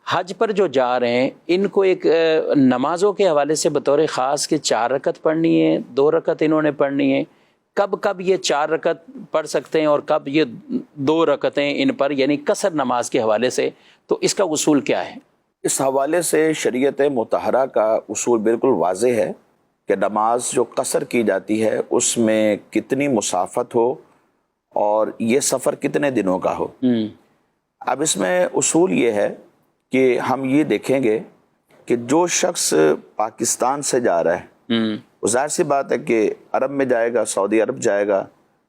حج پر جو جا رہے ہیں ان کو ایک نمازوں کے حوالے سے بطور خاص کہ 4 رکعت پڑھنی ہے، 2 رکعت انہوں نے پڑھنی ہے، کب یہ 4 رکعت پڑھ سکتے ہیں اور کب یہ 2 رکعتیں ان پر، یعنی قصر نماز کے حوالے سے، تو اس کا اصول کیا ہے؟ اس حوالے سے شریعت مطہرہ کا اصول بالکل واضح ہے کہ نماز جو قصر کی جاتی ہے اس میں کتنی مسافت ہو اور یہ سفر کتنے دنوں کا ہو۔ اب اس میں اصول یہ ہے کہ ہم یہ دیکھیں گے کہ جو شخص پاکستان سے جا رہا ہے وہ ظاہر سی بات ہے کہ عرب میں جائے گا، سعودی عرب جائے گا،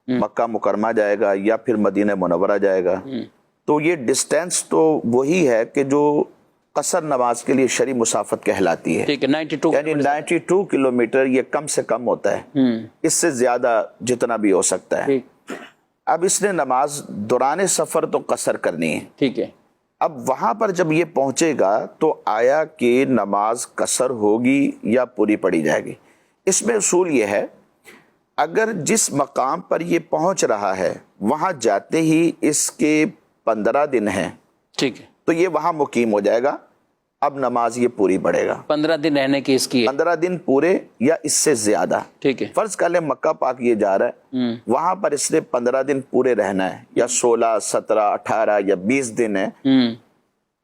مکہ مکرمہ جائے گا یا پھر مدینہ منورہ جائے گا، تو یہ ڈسٹینس تو وہی ہے کہ جو قصر نماز کے لیے شرعی مسافت کہلاتی ہے، یعنی 92 کلومیٹر یہ کم سے کم ہوتا ہے، اس سے زیادہ جتنا بھی ہو سکتا ہے۔ اب اس نے نماز دوران سفر تو قصر کرنی ہے، ٹھیک ہے۔ اب وہاں پر جب یہ پہنچے گا تو آیا کہ نماز قصر ہوگی یا پوری پڑھی جائے گی؟ اس میں اصول یہ ہے اگر جس مقام پر یہ پہنچ رہا ہے وہاں جاتے ہی اس کے 15 دن ہیں، ٹھیک ہے، تو یہ وہاں مقیم ہو جائے گا، اب نماز یہ پوری پڑھے گا۔ 15 دن رہنے کی اس کی 15 دن پورے یا اس سے زیادہ، ٹھیک ہے۔ فرض کر لیں مکہ پاک یہ جا رہا ہے، وہاں پر اس نے 15 دن پورے رہنا ہے، یا 16 17 18 یا 20 دن ہے،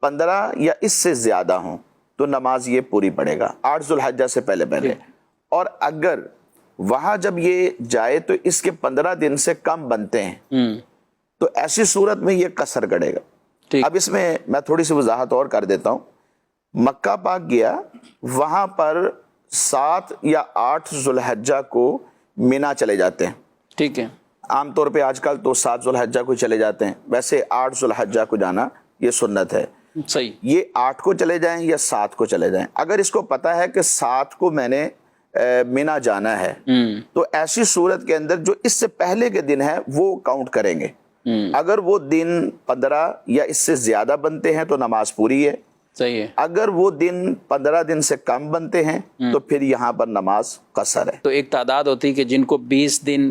15 یا اس سے زیادہ ہوں تو نماز یہ پوری پڑے گا 8 ذو الحجہ سے پہلے۔ اور اگر وہاں جب یہ جائے تو اس کے 15 دن سے کم بنتے ہیں تو ایسی صورت میں یہ قصر کرے گا۔ اب اس میں تھوڑی سی وضاحت اور کر دیتا ہوں۔ مکہ پاک گیا، وہاں پر 7 یا 8 ذو الحجہ کو مینا چلے جاتے ہیں، ٹھیک ہے۔ عام طور پہ آج کل تو 7 ذو الحجہ کو چلے جاتے ہیں، ویسے 8 ذو الحجہ کو جانا یہ سنت ہے۔ صحیح، یہ 8 کو چلے جائیں یا 7 کو چلے جائیں، اگر اس کو پتا ہے کہ 7 کو میں نے مینا جانا ہے تو ایسی صورت کے اندر جو اس سے پہلے کے دن ہے وہ کاؤنٹ کریں گے، اگر وہ دن 15 یا اس سے زیادہ بنتے ہیں تو نماز پوری ہے، صحیح ہے۔ اگر وہ دن 15 دن سے کم بنتے ہیں تو پھر یہاں پر نماز قصر ہے۔ تو ایک تعداد ہوتی ہے کہ جن کو 20 دن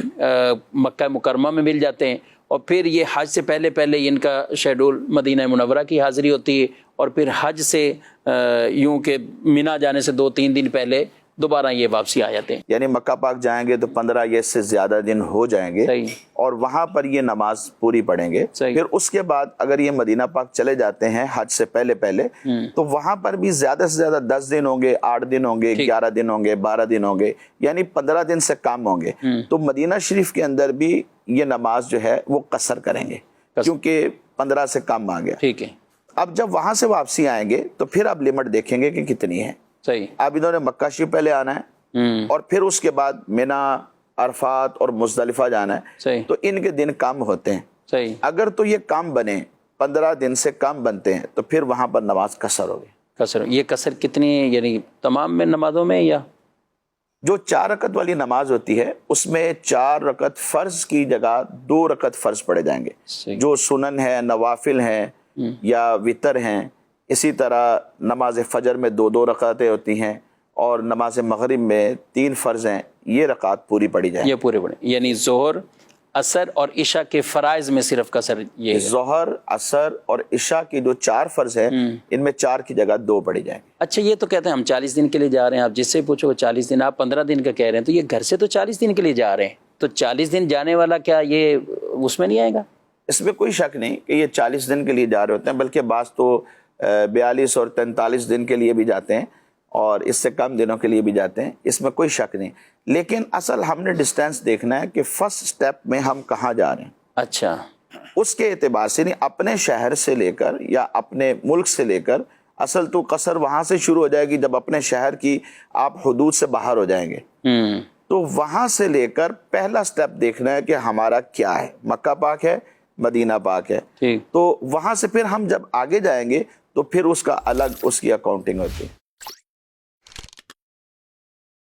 مکہ مکرمہ میں مل جاتے ہیں اور پھر یہ حج سے پہلے ان کا شیڈول مدینہ منورہ کی حاضری ہوتی ہے، اور پھر حج سے یوں کہ مینا جانے سے 2-3 دن پہلے دوبارہ یہ واپسی آ جاتے ہیں، یعنی مکہ پاک جائیں گے تو 15 یا اس سے زیادہ دن ہو جائیں گے، اور وہاں پر یہ نماز پوری پڑھیں گے۔ پھر اس کے بعد اگر یہ مدینہ پاک چلے جاتے ہیں حج سے پہلے تو وہاں پر بھی زیادہ سے زیادہ 10 دن ہوں گے، 8 دن ہوں گے، 11 دن ہوں گے، 12 دن ہوں گے، یعنی 15 دن سے کم ہوں گے، تو مدینہ شریف کے اندر بھی یہ نماز جو ہے وہ قصر کریں گے کیونکہ 15 سے کم آ گیا۔ ٹھیک ہے۔ اب جب وہاں سے واپسی آئیں گے تو پھر اب لمٹ دیکھیں گے کہ کتنی ہے۔ صحیح، اب انہوں نے مکہ شریف پہلے آنا ہے اور پھر اس کے بعد مینا، عرفات اور مزدلفہ جانا ہے، صحیح، تو ان کے دن کم ہوتے ہیں۔ صحیح، اگر تو یہ کم بنے، 15 دن سے کم بنتے ہیں تو پھر وہاں پر نماز قصر ہوگی۔ قصر، یہ قصر کتنی، یعنی تمام میں نمازوں میں، یا جو 4 رکعت والی نماز ہوتی ہے اس میں 4 رکعت فرض کی جگہ 2 رکعت فرض پڑے جائیں گے، جو سنن ہے، نوافل ہیں یا وتر ہیں۔ اسی طرح نماز فجر میں 2 رکعتیں ہوتی ہیں، اور نماز مغرب میں 3 فرض ہیں، یہ رکعت پوری پڑی جائیں، یہ پورے پڑے، یعنی ظہر، عصر اور عشاء کے فرائض میں صرف قصر یہ ہے۔ ظہر، عصر اور عشاء کی جو 4 فرض ہیں ان میں 4 کی جگہ 2 پڑی جائیں۔ اچھا، یہ تو کہتے ہیں ہم 40 دن کے لیے جا رہے ہیں، آپ جس سے پوچھو 40 دن، آپ 15 دن کا کہہ رہے ہیں، تو یہ گھر سے تو 40 دن کے لیے جا رہے ہیں، تو 40 دن جانے والا کیا یہ اس میں نہیں آئے گا؟ اس میں کوئی شک نہیں کہ یہ 40 دن کے لیے جا رہے ہوتے ہیں، بلکہ بعض تو 42 اور 43 دن کے لیے بھی جاتے ہیں اور اس سے کم دنوں کے لیے بھی جاتے ہیں، اس میں کوئی شک نہیں، لیکن اصل ہم نے ڈسٹینس دیکھنا ہے کہ فرسٹ سٹیپ میں ہم کہاں جا رہے ہیں۔ اچھا، اس کے اعتبار سے نہیں، اپنے شہر سے لے کر یا اپنے ملک سے لے کر، اصل تو قصر وہاں سے شروع ہو جائے گی جب اپنے شہر کی آپ حدود سے باہر ہو جائیں گے، تو وہاں سے لے کر پہلا سٹیپ دیکھنا ہے کہ ہمارا کیا ہے، مکہ پاک ہے، مدینہ پاک ہے، تو وہاں سے پھر ہم جب آگے جائیں گے تو پھر اس کا الگ اس کی اکاؤنٹنگ ہوتی ہے۔